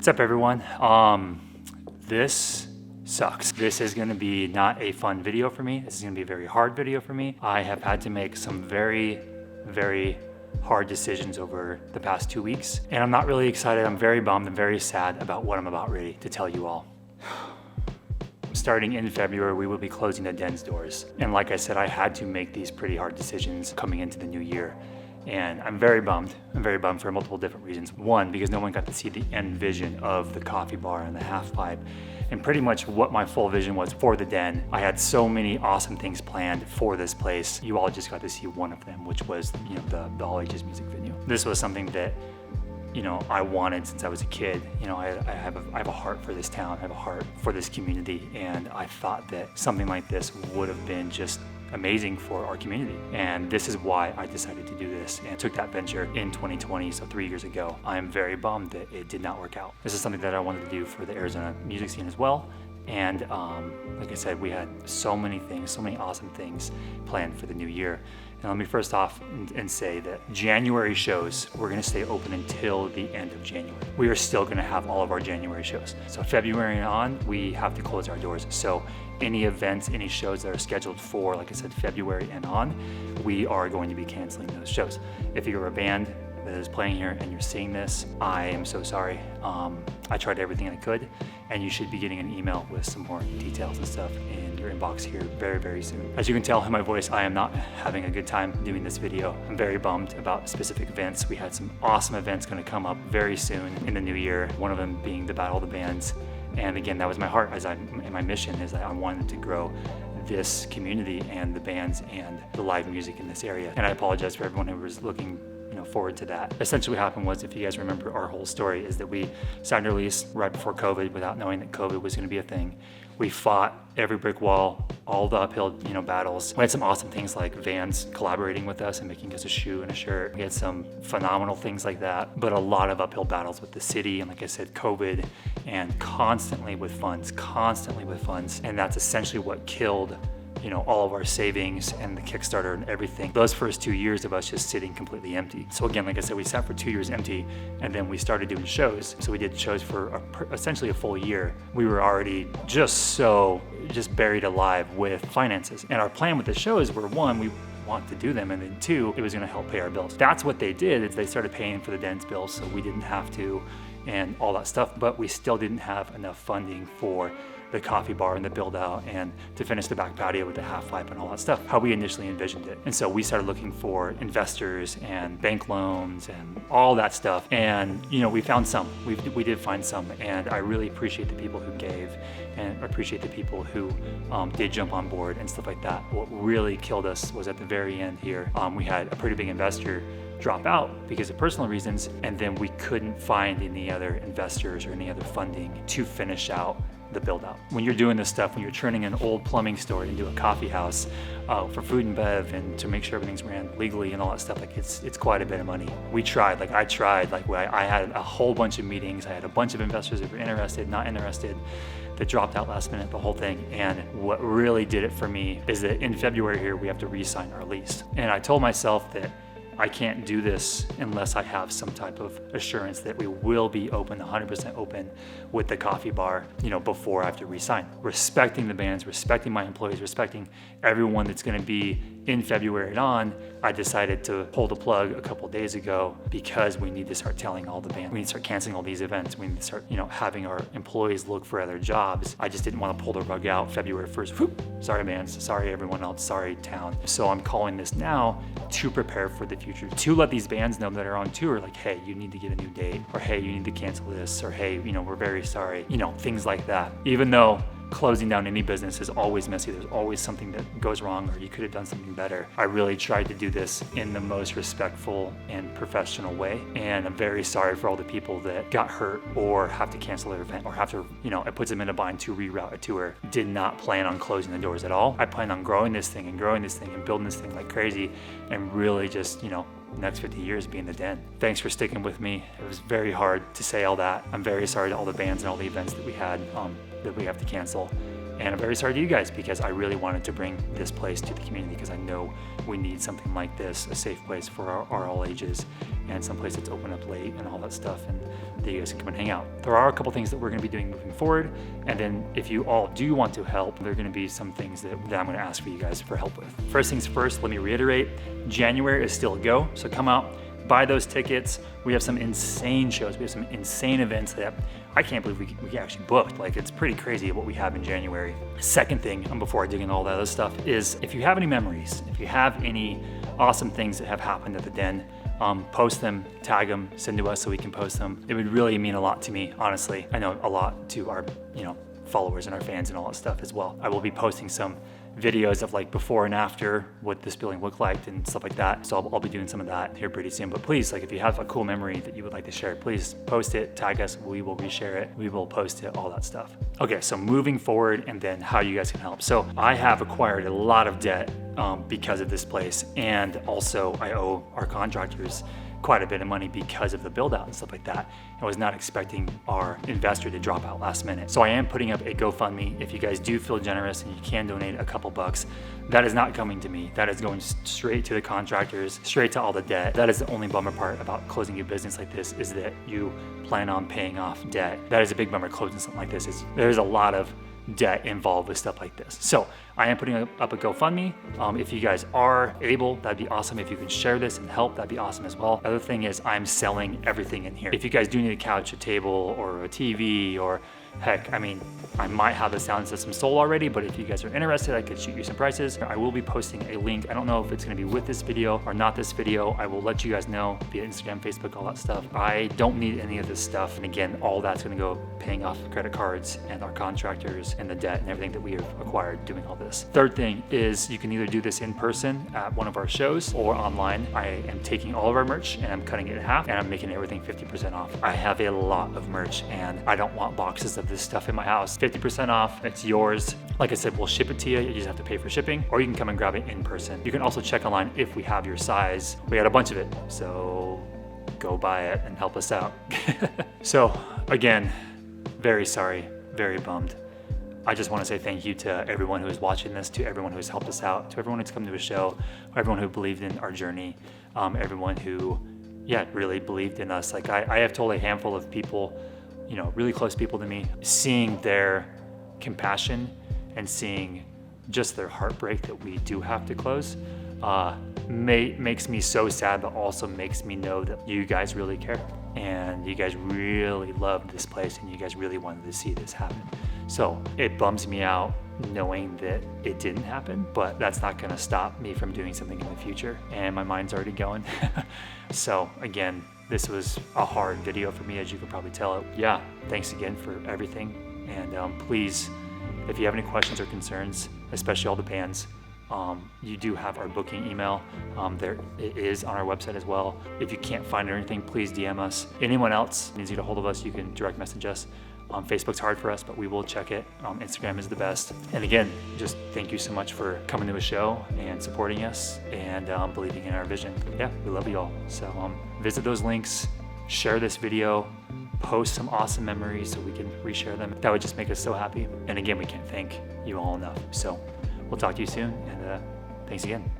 What's up, everyone? This sucks. This is gonna be not a fun video for me. This is gonna be a very hard video for me. I have had to make some very hard decisions over the past 2 weeks, and I'm not really excited. I'm very bummed and very sad about what I'm about ready to tell you all. Starting in February, we will be closing the Den's doors. And like I said, I had to make these pretty hard decisions coming into the new year. And I'm very bummed. I'm very bummed for multiple different reasons. One, because no one got to see the end vision of the coffee bar and the half pipe, and pretty much what my full vision was for the Den. I had so many awesome things planned for this place. You all just got to see one of them, which was, the All Ages music venue. This was something that, I wanted since I was a kid. I have a heart for this town. I have a heart for this community, and I thought that something like this would have been just amazing for our community. And this is why I decided to do this and took that venture in 2020, so 3 years ago. I am very bummed that it did not work out. This is something that I wanted to do for the Arizona music scene as well. And like I said, we had so many things, so many awesome things planned for the new year. And let me first off and say that January shows, we're gonna stay open until the end of January. We are still gonna have all of our January shows. So February and on, we have to close our doors. So any events, any shows that are scheduled for, like I said, February and on, we are going to be canceling those shows. If you're a band that is playing here and you're seeing this, I am so sorry. I tried everything I could, and you should be getting an email with some more details and stuff in your inbox here very soon. As you can tell in my voice, I am not having a good time doing this video. I'm very bummed about specific events. We had some awesome events gonna come up very soon in the new year, one of them being the Battle of the Bands. And again, that was my heart and my mission is that I wanted to grow this community and the bands and the live music in this area. And I apologize for everyone who was looking forward to that. Essentially what happened was, if you guys remember our whole story, is that we signed a lease right before COVID without knowing that COVID was going to be a thing. We fought every brick wall, all the uphill, battles. We had some awesome things like Vans collaborating with us and making us a shoe and a shirt. We had some phenomenal things like that, but a lot of uphill battles with the city. And like I said, COVID, and constantly with funds. And that's essentially what killed all of our savings and the Kickstarter and everything. Those first 2 years of us just sitting completely empty. So again, like I said, we sat for 2 years empty, and then we started doing shows. So we did shows for essentially a full year. We were already just buried alive with finances. And our plan with the shows were, one, we want to do them, and then two, it was gonna help pay our bills. That's what they did, is they started paying for the Den's bills, so we didn't have to, and all that stuff, but we still didn't have enough funding for the coffee bar and the build out and to finish the back patio with the half pipe and all that stuff, how we initially envisioned it. And so we started looking for investors and bank loans and all that stuff. And we found some, we did find some, and I really appreciate the people who gave and appreciate the people who did jump on board and stuff like that. What really killed us was at the very end here, we had a pretty big investor drop out because of personal reasons, and then we couldn't find any other investors or any other funding to finish out the build out. When you're doing this stuff, when you're turning an old plumbing store into a coffee house for food and bev, and to make sure everything's ran legally and all that stuff, it's quite a bit of money. We tried, I had a whole bunch of meetings. I had a bunch of investors that were interested, not interested, that dropped out last minute, the whole thing. And what really did it for me is that in February here, we have to re-sign our lease. And I told myself that I can't do this unless I have some type of assurance that we will be open, 100% open with the coffee bar, before I have to re-sign. Respecting the bands, respecting my employees, respecting everyone that's gonna be in February and on, I decided to pull the plug a couple days ago because we need to start telling all the bands, we need to start canceling all these events, we need to start, having our employees look for other jobs. I just didn't want to pull the rug out February 1st. Whoop, sorry bands, sorry everyone else, sorry town. So I'm calling this now to prepare for the future, to let these bands know that are on tour, like, hey, you need to get a new date, or hey, you need to cancel this, or hey, we're very sorry, things like that. Even though closing down any business is always messy, there's always something that goes wrong, or you could have done something better. I really tried to do this in the most respectful and professional way, and I'm very sorry for all the people that got hurt or have to cancel their event, or have to, it puts them in a bind to reroute a tour. Did not plan on closing the doors at all. I planned on growing this thing and building this thing like crazy, and really just, next 50 years being the Den. Thanks for sticking with me. It was very hard to say all that. I'm very sorry to all the bands and all the events that we had that we have to cancel. And I'm very sorry to you guys because I really wanted to bring this place to the community because I know we need something like this, a safe place for our all ages and some place that's open up late and all that stuff, and that you guys can come and hang out. There are a couple things that we're going to be doing moving forward, and then if you all do want to help, there are going to be some things that I'm going to ask for you guys for help with. First things first, let me reiterate, January is still a go, so come out, buy those tickets. We have some insane shows. We have some insane events that I can't believe we actually booked. Like, it's pretty crazy what we have in January. Second thing, before I dig into all that other stuff, is if you have any memories, if you have any awesome things that have happened at the Den, post them, tag them, send to us so we can post them. It would really mean a lot to me, honestly. I know a lot to our, followers and our fans and all that stuff as well. I will be posting some videos of like before and after what this building looked like and stuff like that. So I'll be doing some of that here pretty soon. But please, like, if you have a cool memory that you would like to share, please post it, tag us, we will reshare it, we will post it, all that stuff. Okay, so moving forward and then how you guys can help. So I have acquired a lot of debt because of this place, and also I owe our contractors quite a bit of money because of the build out and stuff like that. I was not expecting our investor to drop out last minute. So I am putting up a GoFundMe. If you guys do feel generous and you can donate a couple bucks, that is not coming to me. That is going straight to the contractors, straight to all the debt. That is the only bummer part about closing a business like this, is that you plan on paying off debt. That is a big bummer closing something like this. There's a lot of debt involved with stuff like this. So I am putting up a GoFundMe. If you guys are able, that'd be awesome. If you could share this and help, that'd be awesome as well. The other thing is I'm selling everything in here. If you guys do need a couch, a table, or a TV, or heck, I might have the sound system sold already, but if you guys are interested, I could shoot you some prices. I will be posting a link. I don't know if it's gonna be with this video or not this video. I will let you guys know via Instagram, Facebook, all that stuff. I don't need any of this stuff. And again, all that's gonna go paying off credit cards and our contractors and the debt and everything that we have acquired doing all this. Third thing is you can either do this in person at one of our shows or online. I am taking all of our merch and I'm cutting it in half and I'm making everything 50% off. I have a lot of merch and I don't want boxes of this stuff in my house. 50% off, it's yours. Like I said, we'll ship it to you. You just have to pay for shipping, or you can come and grab it in person. You can also check online if we have your size. We got a bunch of it, so go buy it and help us out. So again, very sorry, very bummed. I just want to say thank you to everyone who is watching this, to everyone who has helped us out, to everyone who's come to a show, everyone who believed in our journey, everyone who, really believed in us. Like I have told a handful of people, really close people to me, seeing their compassion and seeing just their heartbreak that we do have to close, makes me so sad, but also makes me know that you guys really care and you guys really loved this place and you guys really wanted to see this happen. So it bums me out knowing that it didn't happen, but that's not gonna stop me from doing something in the future, and my mind's already going. So again, this was a hard video for me, as you can probably tell. Thanks again for everything, and please, if you have any questions or concerns, especially all the bands, you do have our booking email. There it is on our website as well. If you can't find it or anything, please DM us. Anyone else needs to get a hold of us, you can direct message us. Facebook's hard for us, but we will check it. Instagram is the best. And again, just thank you so much for coming to a show and supporting us and believing in our vision. We love you all. So visit those links, share this video, post some awesome memories so we can reshare them. That would just make us so happy. And again, we can't thank you all enough. So we'll talk to you soon, and thanks again.